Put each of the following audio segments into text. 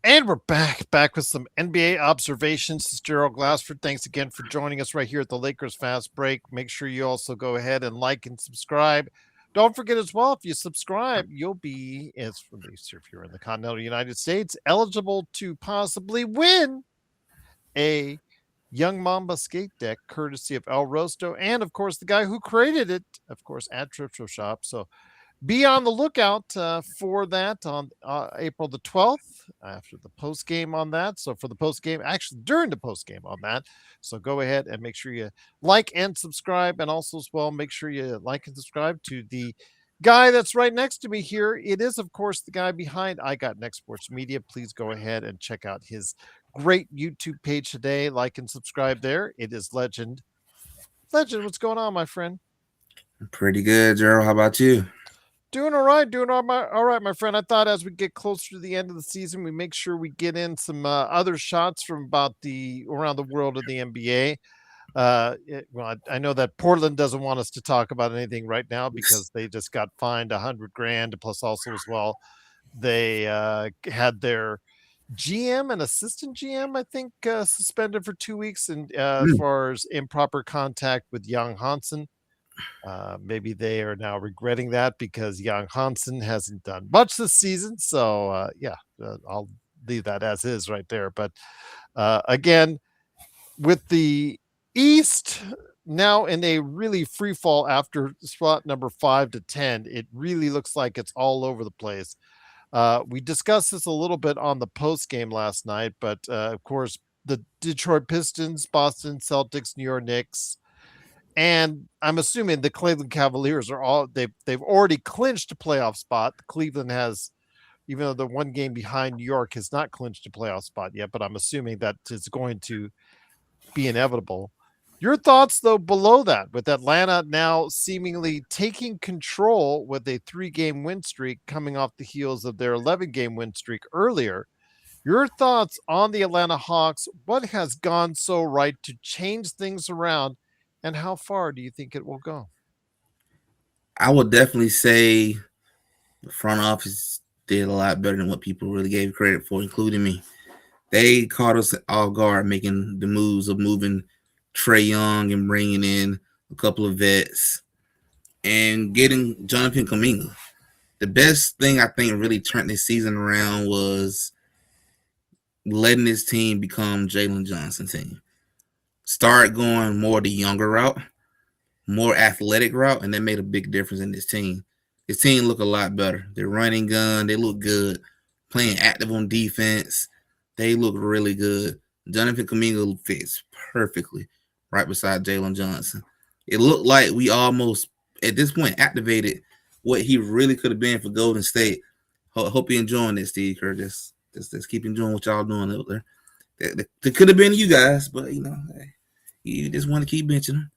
And we're back with some NBA observations. This is Gerald Glassford. Thanks again for joining us right here at the Lakers Fast Break. Make sure you also go ahead and like and subscribe. Don't forget as well, if you subscribe, you'll be, at least if you're in the continental United States, eligible to possibly win a Young Mamba skate deck courtesy of El Rosto and, of course, the guy who created it, of course, at Trip Shop. So be on the lookout for that on April the 12th after the post game on that. So for the post game, actually during the post game on that. So go ahead and make sure you like and subscribe, and also as well make sure you like and subscribe to the guy that's right next to me here. It is, of course, the guy behind I Got Next Sports Media. Please go ahead and check out his great YouTube page today. Like and subscribe there. It is Legend. Legend, what's going on, my friend? Pretty good, Gerald. How about you? Doing all right, my friend. I thought as we get closer to the end of the season, we make sure we get in some other shots from about the around the world of the NBA. I know that Portland doesn't want us to talk about anything right now because they just got fined $100,000. Plus, also as well, they had their GM and assistant GM, I think, suspended for 2 weeks, and as far as improper contact with Young Hansen. Maybe they are now regretting that because Young Hansen hasn't done much this season. So, I'll leave that as is right there. But again, with the East now in a really free fall after spot number 5 to 10, it really looks like it's all over the place. We discussed this a little bit on the post game last night, but of course, the Detroit Pistons, Boston Celtics, New York Knicks, and I'm assuming the Cleveland Cavaliers are all they've already clinched a playoff spot. Cleveland has, even though the one game behind New York, has not clinched a playoff spot yet, but I'm assuming that it's going to be inevitable. Your thoughts, though, below that, with Atlanta now seemingly taking control with a 3-game win streak coming off the heels of their 11-game win streak earlier. Your thoughts on the Atlanta Hawks? What has gone so right to change things around? And how far do you think it will go? I would definitely say the front office did a lot better than what people really gave credit for, including me. They caught us off guard making the moves of moving Trae Young and bringing in a couple of vets and getting Jonathan Kuminga. The best thing I think really turned this season around was letting this team become Jalen Johnson's team. Start going more the younger route, more athletic route, and that made a big difference in this team. This team look a lot better. They're running gun. They look good. Playing active on defense. They look really good. Jonathan Kuminga fits perfectly right beside Jalen Johnson. It looked like we almost, at this point, activated what he really could have been for Golden State. Hope you're enjoying this, Steve Kerr. Just keep enjoying what y'all doing out there. It could have been you guys, but, hey, you just want to keep benching him.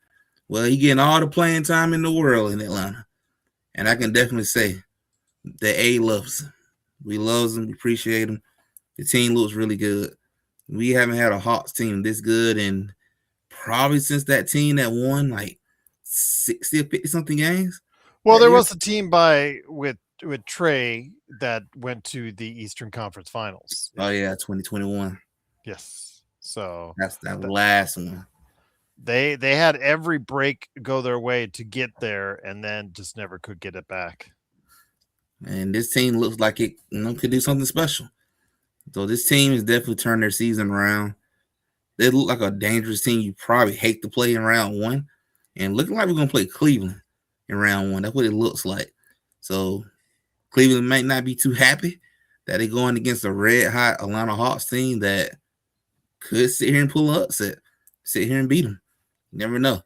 Well, he getting all the playing time in the world in Atlanta. And I can definitely say that A loves him. We love him. We appreciate him. The team looks really good. We haven't had a Hawks team this good and probably since that team that won like 60 or 50-something games. Well, there was a team with Trae that went to the Eastern Conference Finals. Oh, yeah, 2021. Yes. So that's that last one. They had every break go their way to get there and then just never could get it back. And this team looks like it could do something special. So this team has definitely turned their season around. They look like a dangerous team you probably hate to play in round one. And looking like we're going to play Cleveland in round one. That's what it looks like. So Cleveland might not be too happy that they're going against a red-hot Atlanta Hawks team that could sit here and pull an upset, sit here and beat them. You never know.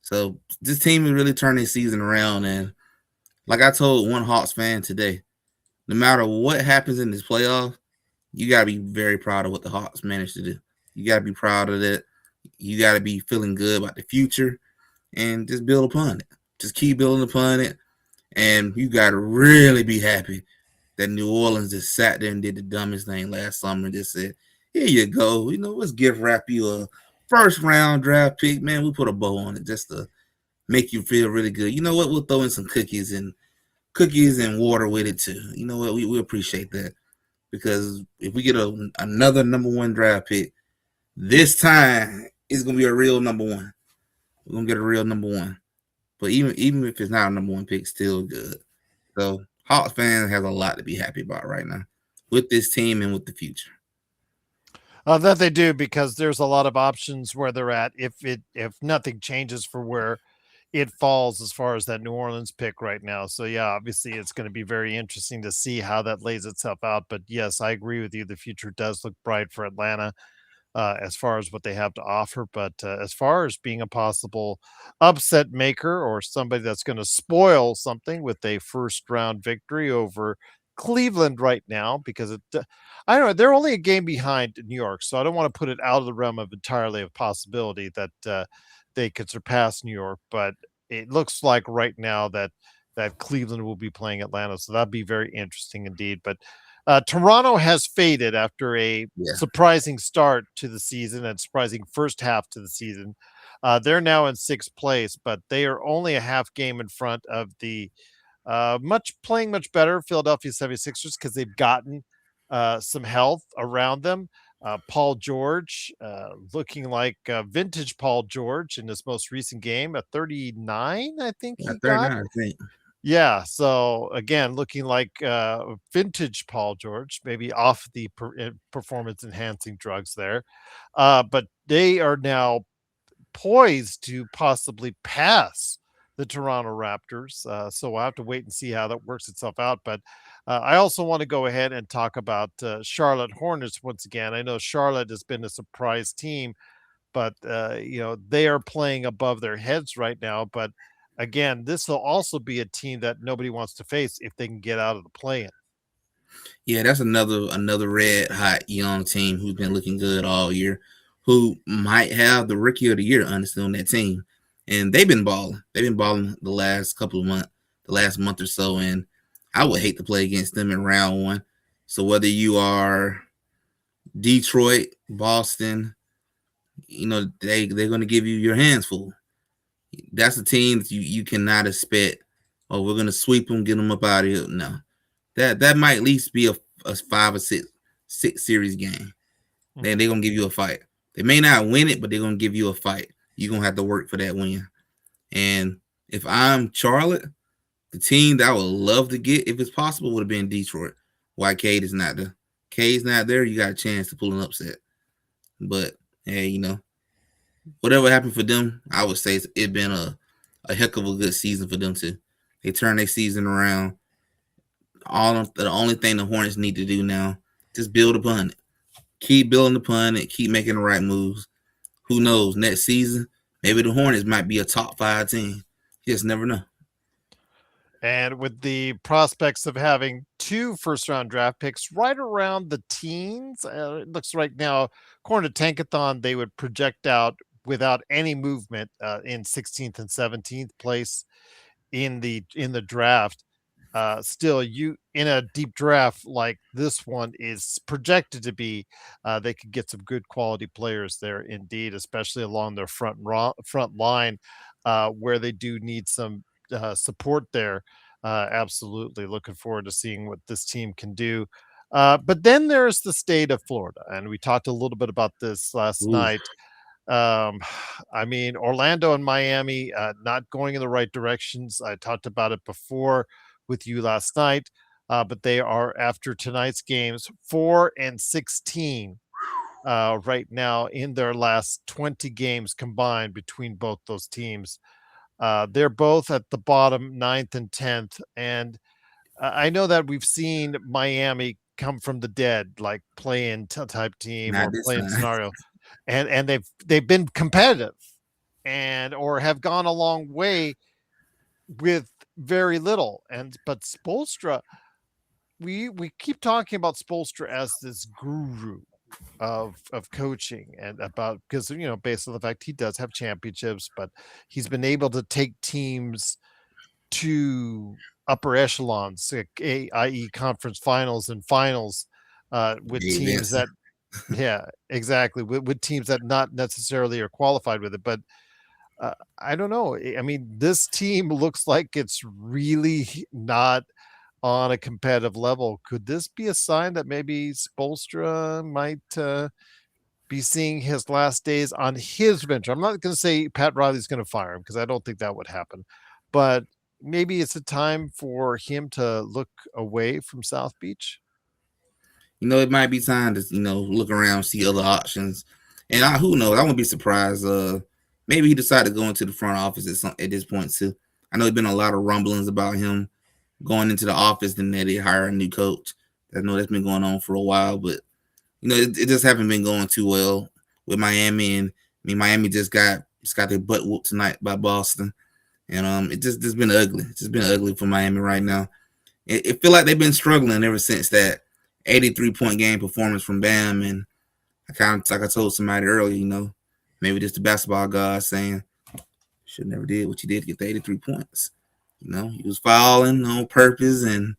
So this team is really turning their season around. And like I told one Hawks fan today, no matter what happens in this playoff, you got to be very proud of what the Hawks managed to do. You got to be proud of that. You got to be feeling good about the future. and just build upon it. Just keep building upon it, and you got to really be happy that New Orleans just sat there and did the dumbest thing last summer and just said, "Here you go. Let's gift wrap you a first round draft pick, man. We put a bow on it just to make you feel really good. You know what? We'll throw in some cookies and water with it too. You know what? We appreciate that because if we get another number one draft pick, this time it's gonna be a real number one. We're gonna get a real number one. But even if it's not a number one pick, still good. So Hawks fans has a lot to be happy about right now with this team and with the future. That they do because there's a lot of options where they're at. If nothing changes for where it falls as far as that New Orleans pick right now. So yeah, obviously it's going to be very interesting to see how that lays itself out. But yes, I agree with you. The future does look bright for Atlanta as far as what they have to offer. But as far as being a possible upset maker or somebody that's going to spoil something with a first round victory over Cleveland right now, because I don't know, they're only a game behind New York, so I don't want to put it out of the realm of entirely of possibility that they could surpass New York, but it looks like right now that Cleveland will be playing Atlanta, so that'd be very interesting indeed. But Toronto has faded after a Yeah, surprising start to the season and surprising first half to the season. They're now in sixth place, but they are only a half game in front of the much better Philadelphia 76ers because they've gotten some health around them. Paul George looking like vintage Paul George in this most recent game, a 39, I think at he got. 39, I think. Yeah, so again, looking like vintage Paul George, maybe off the performance enhancing drugs there. But they are now poised to possibly pass the Toronto Raptors. So we'll have to wait and see how that works itself out. But I also want to go ahead and talk about Charlotte Hornets once again. I know Charlotte has been a surprise team, but they are playing above their heads right now. But again, this will also be a team that nobody wants to face if they can get out of the play-in. Yeah, that's another red hot young team who's been looking good all year, who might have the rookie of the year honestly on that team. And they've been balling. They've been balling the last couple of months, the last month or so. And I would hate to play against them in round one. So whether you are Detroit, Boston, they're gonna give you your hands full. That's a team that you cannot expect. Oh, we're gonna sweep them, get them up out of here. No, that might at least be a 5 or 6 series game. Then they're gonna give you a fight. They may not win it, but they're gonna give you a fight. You're gonna have to work for that win. And if I'm Charlotte, the team that I would love to get, if it's possible, would have been Detroit. Why Cade is not there. Cade's not there, you got a chance to pull an upset. But hey, whatever happened for them, I would say it's been a heck of a good season for them too. They turned their season around. The only thing the Hornets need to do now, just build upon it. Keep building upon it. Keep making the right moves. Who knows? Next season, maybe the Hornets might be a top 5 team. You just never know. And with the prospects of having 2 first round draft picks right around the teens, it looks right now, according to Tankathon, they would project out without any movement in 16th and 17th place in the draft. Still, you in a deep draft like this one is projected to be, they could get some good quality players there indeed, especially along their front line, where they do need some support there. Absolutely looking forward to seeing what this team can do. But then there's the state of Florida, and we talked a little bit about this last Ooh, night. um I mean, Orlando and Miami not going in the right directions. I talked about it before with you last night, but they are, after tonight's games, 4-16 right now in their last 20 games combined between both those teams. They're both at the bottom, ninth and 10th, and I know that we've seen Miami come from the dead, like playing type team not or this playing time. scenario, and they've been competitive and or have gone a long way with very little. And but Spolstra, we keep talking about Spolstra as this guru, of coaching and about because based on the fact he does have championships, but he's been able to take teams to upper echelons, i.e., conference finals and finals, with Gabe teams Vincent. that, yeah, exactly, with teams that not necessarily are qualified with it. But I don't know. I mean, this team looks like it's really not on a competitive level. Could this be a sign that maybe Spolstra might be seeing his last days on his venture? I'm not going to say Pat Riley's going to fire him because I don't think that would happen, but maybe it's a time for him to look away from South Beach. It might be time to look around, see other options, and who knows? I wouldn't be surprised. Maybe he decided to go into the front office at this point too. I know there's been a lot of rumblings about him going into the office, and that they hire a new coach. I know that's been going on for a while, but it just haven't been going too well with Miami. And I mean, Miami just got their butt whooped tonight by Boston, and it's been ugly. It's just been ugly for Miami right now. It feel like they've been struggling ever since that 83-point game performance from Bam. And I kind of, like I told somebody earlier, maybe just the basketball god saying, should never did what you did to get the 83 points. He was fouling on purpose, and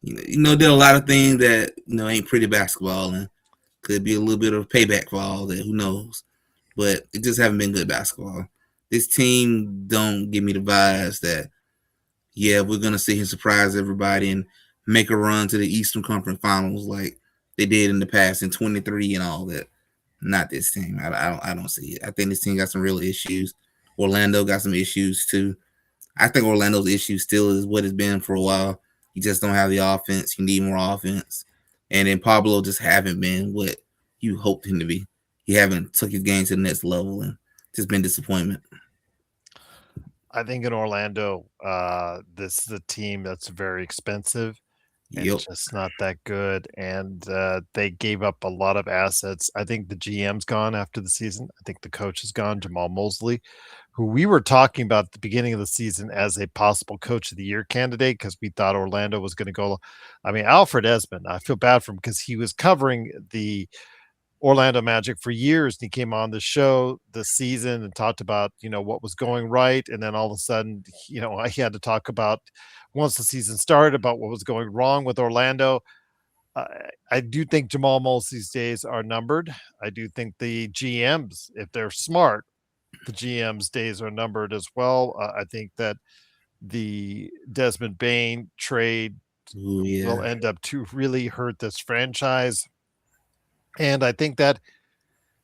did a lot of things that ain't pretty basketball, and could be a little bit of payback for all that. Who knows? But it just haven't been good basketball. This team don't give me the vibes that, yeah, we're gonna see him surprise everybody and make a run to the Eastern Conference Finals like they did in the past in 23 and all that. Not this team. I don't see it. I think this team got some real issues. Orlando got some issues too. I think Orlando's issue still is what it's been for a while. You just don't have the offense. You need more offense. And then Pablo just haven't been what you hoped him to be. He haven't took his game to the next level, and just been disappointment. I think in Orlando, this is a team that's very expensive and Yep. just not that good. And they gave up a lot of assets. I think the GM's gone after the season. I think the coach is gone, Jamal Mosley, who we were talking about at the beginning of the season as a possible coach of the year candidate because we thought Orlando was going to go. I mean, Alfred Esmond, I feel bad for him because he was covering the Orlando Magic for years. And he came on the show this season and talked about, what was going right. And then all of a sudden, he had to talk about once the season started about what was going wrong with Orlando. I, I do think Jamal Mosley's days are numbered. I do think the GMs, if they're smart, the GM's days are numbered as well. I think that the Desmond Bain trade Ooh, will yeah. end up to really hurt this franchise. And I think that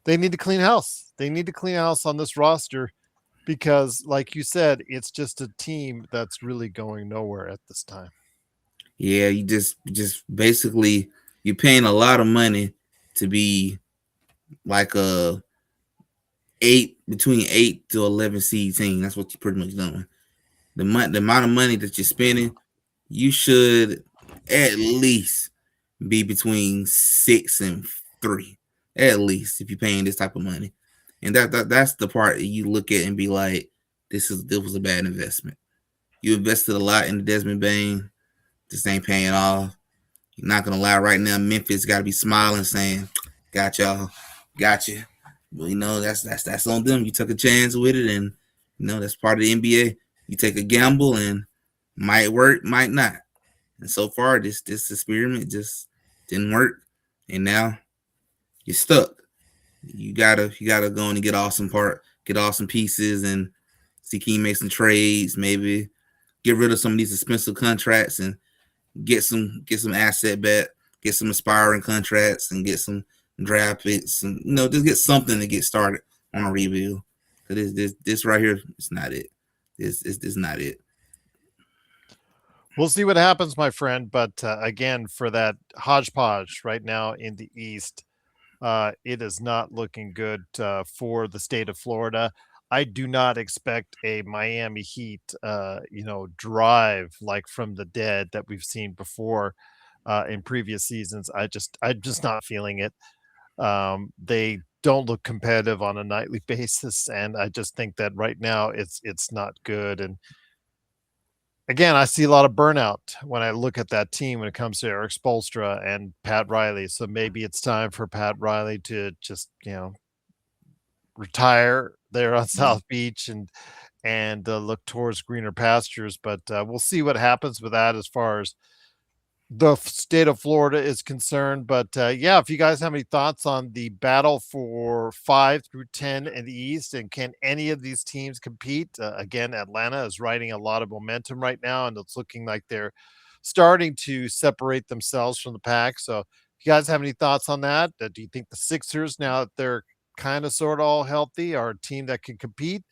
they need to clean house. They need to clean house on this roster because, like you said, it's just a team that's really going nowhere at this time. Yeah, you just basically you're paying a lot of money to be like a eight between 8 to 11 seed team. That's what you're pretty much doing. The amount of money that you're spending, you should at least be between 6 and 3. At least if you're paying this type of money. And that's the part that you look at and be like, this was a bad investment. You invested a lot in the Desmond Bain. This ain't paying off. You're not gonna lie, right now, Memphis gotta be smiling saying, got y'all, got you. Well, that's on them. You took a chance with it, and that's part of the NBA. You take a gamble and might work, might not. And so far, this experiment just didn't work, and now you're stuck. You gotta go and get awesome pieces, and see can you make some trades, maybe get rid of some of these expensive contracts and get some asset bet, get some aspiring contracts, and get some draft picks, and just get something to get started on a rebuild. Cause this right here, it's not it. It's not it. We'll see what happens, my friend. But again, for that hodgepodge right now in the East, it is not looking good for the state of Florida. I do not expect a Miami Heat, drive like from the dead that we've seen before in previous seasons. I'm just not feeling it. They don't look competitive on a nightly basis, and I just think that right now it's not good. And again, I see a lot of burnout when I look at that team when it comes to Eric Spoelstra and Pat Riley. So maybe it's time for Pat Riley to just, retire there on Yeah. South Beach and look towards greener pastures. But we'll see what happens with that as far as the state of Florida is concerned. But yeah, if you guys have any thoughts on the battle for 5 through 10 in the East, and can any of these teams compete? Again, Atlanta is riding a lot of momentum right now, and it's looking like they're starting to separate themselves from the pack. So, if you guys have any thoughts on that? Do you think the Sixers, now that they're kind of sort of all healthy, are a team that can compete?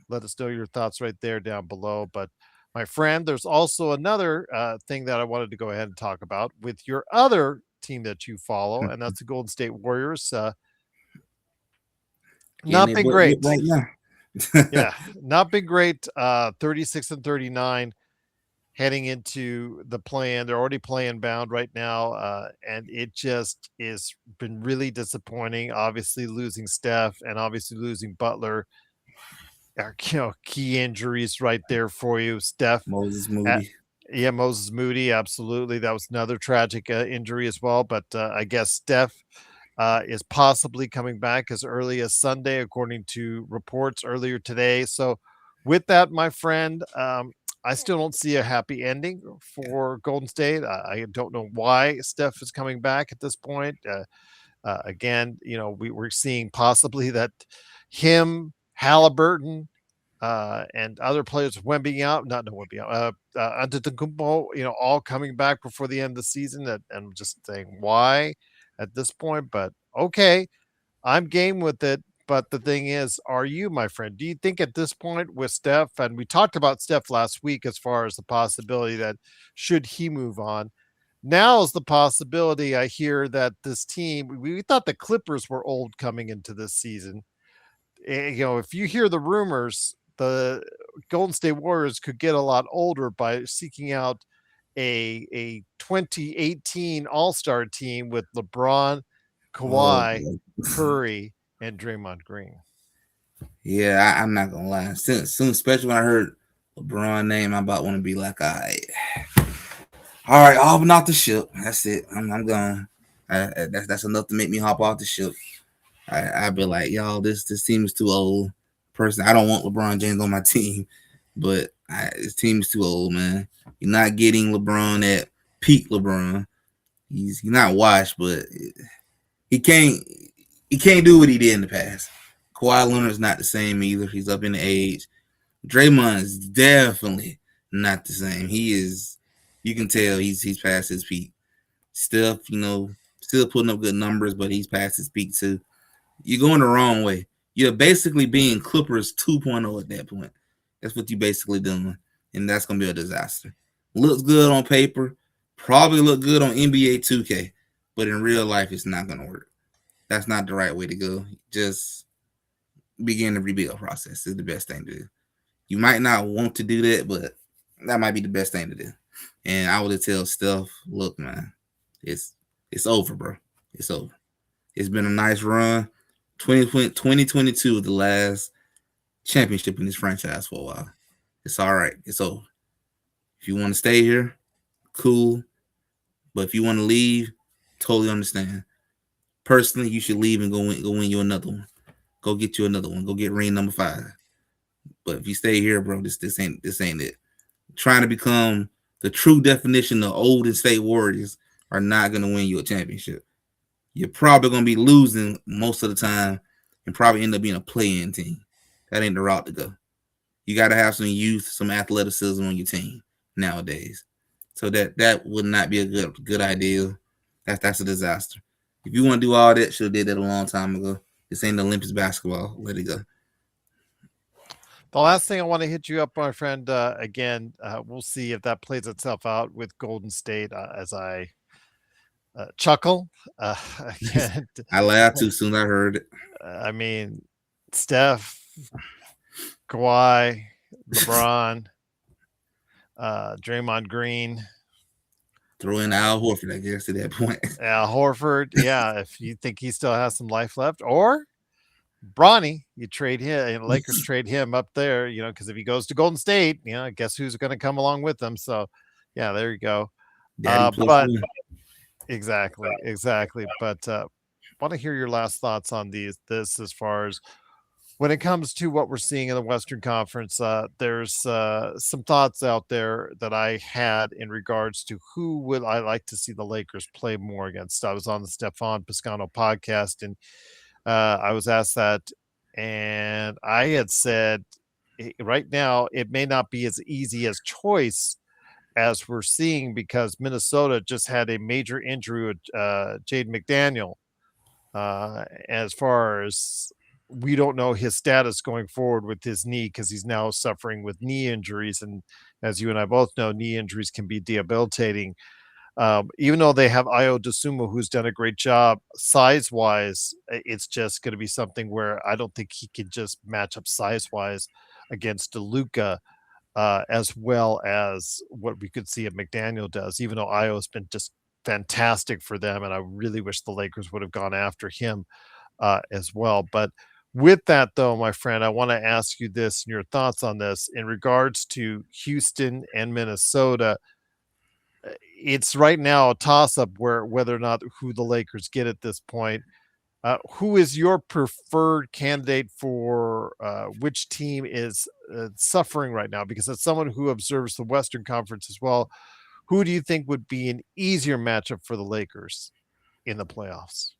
Let us know your thoughts right there down below. But my friend, there's also another thing that I wanted to go ahead and talk about with your other team that you follow, and that's the Golden State Warriors. Getting Not their been butt whipped great. right now. Yeah, not been great. 36 and 39 heading into the play-in. They're already playing bound right now, and it just is been really disappointing. Obviously, losing Steph and obviously losing Butler are key injuries right there for you. Steph, Moses uh, Moody. yeah, Moses Moody, absolutely. That was another tragic injury as well. But I guess Steph is possibly coming back as early as Sunday, according to reports earlier today. So, with that, my friend, I still don't see a happy ending for Golden State. I don't know why Steph is coming back at this point. Again, we're seeing possibly that him, Halliburton, and other players, Wemby out, not no Wemby out, Antetokounmpo, all coming back before the end of the season. And I'm just saying why at this point, but okay, I'm game with it. But the thing is, are you, my friend? Do you think at this point with Steph, and we talked about Steph last week as far as the possibility that should he move on, now is the possibility I hear that this team, we thought the Clippers were old coming into this season. If you hear the rumors, the Golden State Warriors could get a lot older by seeking out a 2018 All-Star team with LeBron, Oh Kawhi, boy. Curry, and Draymond Green. Yeah, I'm not gonna lie. Soon, especially when I heard LeBron name, I about want to be like, all right, I'll off the ship. That's it. I'm gone. That's enough to make me hop off the ship. I'd be like, y'all, this team is too old. Personally, I don't want LeBron James on my team, but this team is too old, man. You're not getting LeBron at peak LeBron. He's not washed, but he can't he can't do what he did in the past. Kawhi Leonard's not the same either. He's up in the age. Draymond is definitely not the same. He is. You can tell he's past his peak. Steph, still putting up good numbers, but he's past his peak too. You're going the wrong way. You're basically being Clippers 2.0 at that point. That's what you're basically doing, and that's gonna be a disaster. Looks good on paper, probably look good on NBA 2K, but in real life, it's not gonna work. That's not the right way to go. Just begin the rebuild process is the best thing to do. You might not want to do that, but that might be the best thing to do. And I would tell Steph, look, man, it's it's over, bro. It's over. It's been a nice run. 2022 was the last championship in this franchise for a while. It's all right. It's over. If you want to stay here, cool. But if you want to leave, totally understand. Personally, you should leave and go win you another one. Go get you another one. Go get ring number 5. But if you stay here, bro, this ain't it. Trying to become the true definition of old and state warriors are not gonna win you a championship. You're probably gonna be losing most of the time and probably end up being a play-in team. That ain't the route to go. You got to have some youth, some athleticism on your team nowadays. So that would not be a good idea. That's a disaster. If you want to do all that, should have did that a long time ago. This ain't Olympics basketball. Let it go. The last thing I want to hit you up, my friend, again, we'll see if that plays itself out with Golden State as I chuckle. Uh, again, I laughed too soon. I heard it. I mean, Steph, Kawhi, LeBron, Draymond Green, Throw in Al Horford, I guess, at that point. Al Horford. Yeah, if you think he still has some life left, or Bronny, you trade him, and Lakers trade him up there, because if he goes to Golden State, guess who's going to come along with them? So, yeah, there you go. Daddy plus But one. exactly, exactly. But want to hear your last thoughts on this as far as when it comes to what we're seeing in the Western Conference. There's some thoughts out there that I had in regards to who would I like to see the Lakers play more against. I was on the Stefan Piscano podcast, and I was asked that, and I had said, right now it may not be as easy as choice as we're seeing because Minnesota just had a major injury with Jade McDaniel. As far as we don't know his status going forward with his knee because he's now suffering with knee injuries, and as you and I both know, knee injuries can be debilitating. Even though they have Io DeSumo, who's done a great job size wise, it's just going to be something where I don't think he can just match up size wise against DeLuca as well as what we could see at McDaniel does, even though Io has been just fantastic for them. And I really wish the Lakers would have gone after him as well. But with that, though, my friend, I want to ask you this and your thoughts on this in regards to Houston and Minnesota. It's right now a toss up where whether or not who the Lakers get at this point. Who is your preferred candidate for which team is suffering right now? Because as someone who observes the Western Conference as well, who do you think would be an easier matchup for the Lakers in the playoffs?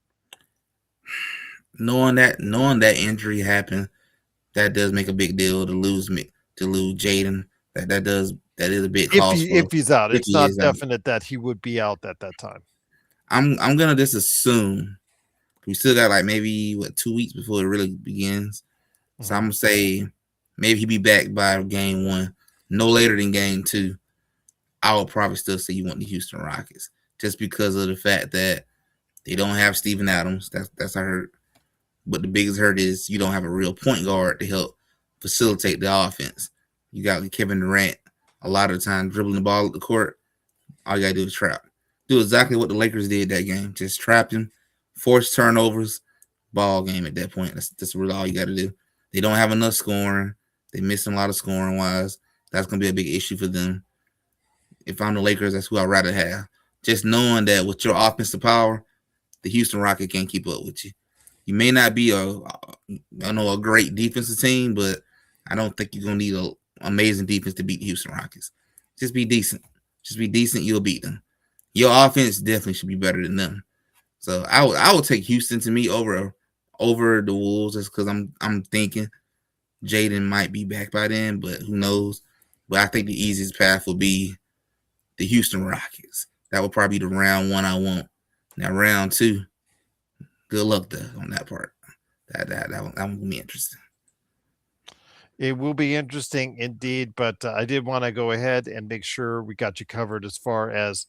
Knowing that injury happened, that does make a big deal to lose Jaden. That is a big cost If for he's out, if it's he not is out. definite that he would be out at that time. I'm gonna just assume we still got like maybe 2 weeks before it really begins. So I'm Mhm. gonna say maybe he'll be back by game one, no later than game two. I would probably still say you want the Houston Rockets just because of the fact that they don't have Steven Adams. That's a hurt. But the biggest hurt is you don't have a real point guard to help facilitate the offense. You got Kevin Durant a lot of the time dribbling the ball at the court. All you gotta do is trap. Do exactly what the Lakers did that game. Just trap him, force turnovers, ball game at that point. That's really all you gotta do. They don't have enough scoring. They missing a lot of scoring wise. That's gonna be a big issue for them. If I'm the Lakers, that's who I'd rather have. Just knowing that with your offensive power, the Houston Rockets can't keep up with you. You may not be a great defensive team, but I don't think you're gonna need an amazing defense to beat the Houston Rockets. Just be decent. Just be decent. You'll beat them. Your offense definitely should be better than them. So I would take Houston to me over the Wolves just because I'm thinking Jaden might be back by then, but who knows? But I think the easiest path will be the Houston Rockets. That would probably be the round one I want. Now round two, good luck though on that part. That one will be interesting. It will be interesting indeed, but I did want to go ahead and make sure we got you covered as far as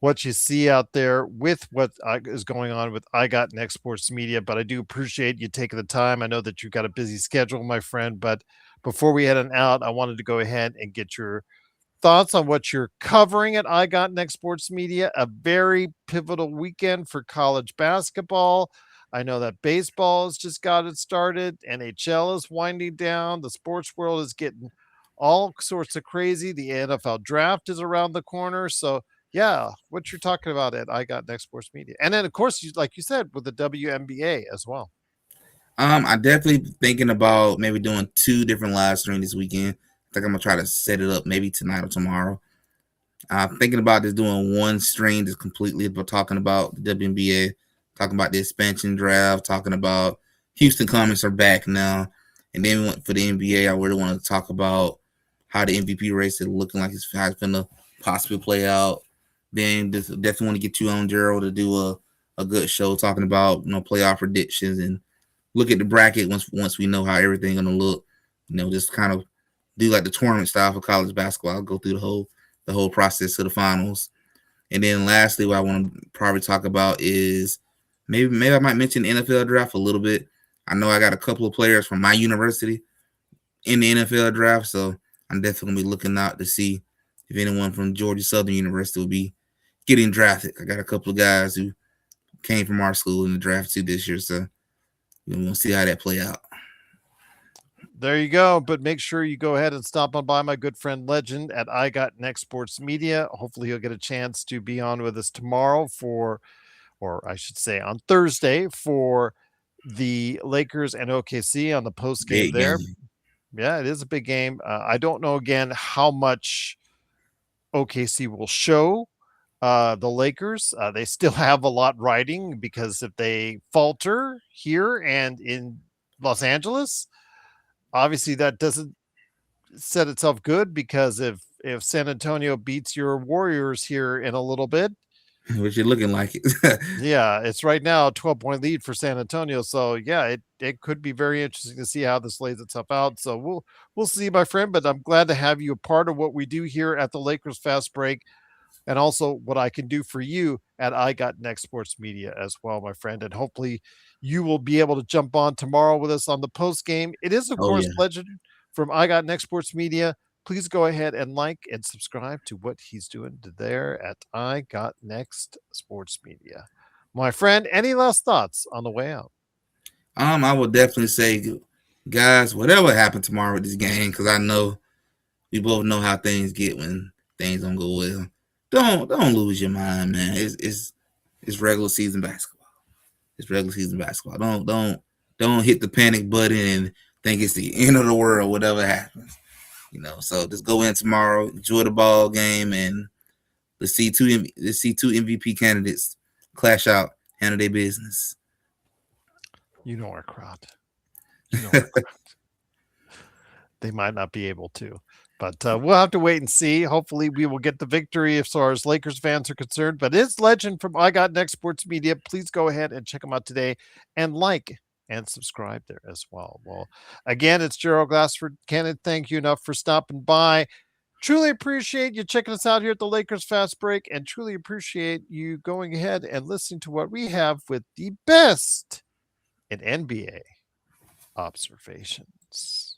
what you see out there with what is going on with I Got Next Sports Media. But I do appreciate you taking the time. I know that you've got a busy schedule, my friend. But before we head on out, I wanted to go ahead and get your thoughts on what you're covering at I Got Next Sports Media. A very pivotal weekend for college basketball. I know that baseball has just got it started. NHL is winding down. The sports world is getting all sorts of crazy. The NFL draft is around the corner. So, yeah, what you're talking about at I Got Next Sports Media. And then, of course, like you said, with the WNBA as well. I definitely thinking about maybe doing 2 different live streams this weekend. I think I'm gonna try to set it up maybe tonight or tomorrow. I'm thinking about just doing one stream that's completely about talking about the WNBA, talking about the expansion draft, talking about Houston Comets are back now, and then for the NBA, I really want to talk about how the MVP race is looking like how it's gonna possibly play out. Then just definitely want to get you on, Gerald, to do a good show talking about playoff predictions and look at the bracket once we know how everything's gonna look. Just kind of do like the tournament style for college basketball. I'll go through the whole process to the finals. And then lastly, what I want to probably talk about is maybe I might mention the NFL draft a little bit. I know I got a couple of players from my university in the NFL draft, so I'm definitely gonna be looking out to see if anyone from Georgia Southern University will be getting drafted. I got a couple of guys who came from our school in the draft too this year, so we're gonna see how that play out. There you go. But make sure you go ahead and stop on by my good friend Legend at I Got Next Sports Media. Hopefully, he'll get a chance to be on with us tomorrow or I should say on Thursday for the Lakers and OKC on the post game Big there. game. Yeah, it is a big game. I don't know again how much OKC will show the Lakers. They still have a lot riding because if they falter here and in Los Angeles, obviously that doesn't set itself good because if San Antonio beats your Warriors here in a little bit, What you looking like it? yeah, it's right now a 12-point lead for San Antonio. So yeah, it could be very interesting to see how this lays itself out. So we'll see, my friend. But I'm glad to have you a part of what we do here at the Lakers Fast Break, and also what I can do for you at I Got Next Sports Media as well, my friend. And hopefully you will be able to jump on tomorrow with us on the post game. It is, of Oh course, yeah. Legend from I Got Next Sports Media. Please go ahead and like and subscribe to what he's doing there at I Got Next Sports Media. My friend, any last thoughts on the way out? I would definitely say, guys, whatever happened tomorrow with this game, because I know we both know how things get when things don't go well. Don't lose your mind, man. It's regular season basketball. It's regular season basketball. Don't hit the panic button and think it's the end of the world, whatever happens. So just go in tomorrow, enjoy the ball game, and let's see two MVP candidates clash out, handle their business. You know our crowd. You know our crowd. They might not be able to, but we'll have to wait and see. Hopefully, we will get the victory as far as Lakers fans are concerned. But it's Legend from I Got Next Sports Media. Please go ahead and check them out today and like and subscribe there as well. Well, again, it's Gerald Glassford. Kenneth, thank you enough for stopping by. Truly appreciate you checking us out here at the Lakers Fast Break, and truly appreciate you going ahead and listening to what we have with the best in NBA observations.